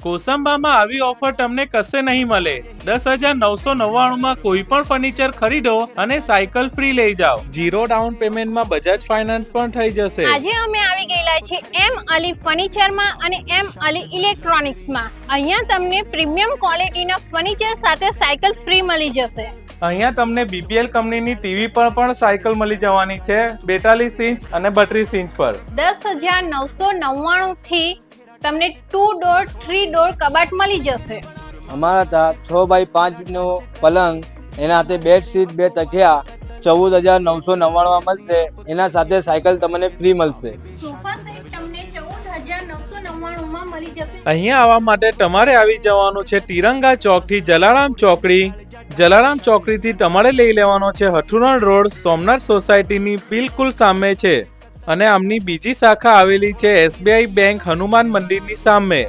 કોસંબામાં આવી ઓફર તમને કશે નહીં મળે। 10,999 માં કોઈ પણ ફર્નિચર ખરીદો અને સાયકલ ફ્રી લઈ જાઓ। 0 ડાઉન પેમેન્ટમાં બજાજ ફાઇનાન્સ પણ થઈ જશે। આજે અમે આવી ગયેલા છે એમ અલી ફર્નિચરમાં અને એમ અલી ઇલેક્ટ્રોનિક્સમાં। અહીંયા તમને પ્રીમિયમ ક્વોલિટીના ફર્નિચર સાથે સાયકલ ફ્રી મળી જશે। અહીંયા તમને BPL કંપનીની ટીવી પર પણ સાયકલ મળી જવાની છે 42 ઇંચ અને 32 ઇંચ પર। 10,999 થી તમને 2 ડોર 3 ડોર કબાટ મળી જશે। અમારા ત્યાં 6x5 નો પલંગ, એના સાથે બેડશીટ, 2 તકિયા 14,999 મળશે। એના સાથે સાયકલ તમને ફ્રી મળશે। સોફા સેટ તમને 14,999 માં મળી જશે। અહીંયા આવવા માટે તમારે આવી જવાનું છે તિરંગા ચોકથી જલારામ ચોકડી। જલારામ ચોકડીથી તમારે લઈ લેવાનો છે હઠુરણ રોડ, સોમનાથ સોસાયટીની બિલકુલ સામે છે અને આમની બીજી શાખા આવેલી છે SBI બેંક હનુમાન મંદિરની સામે।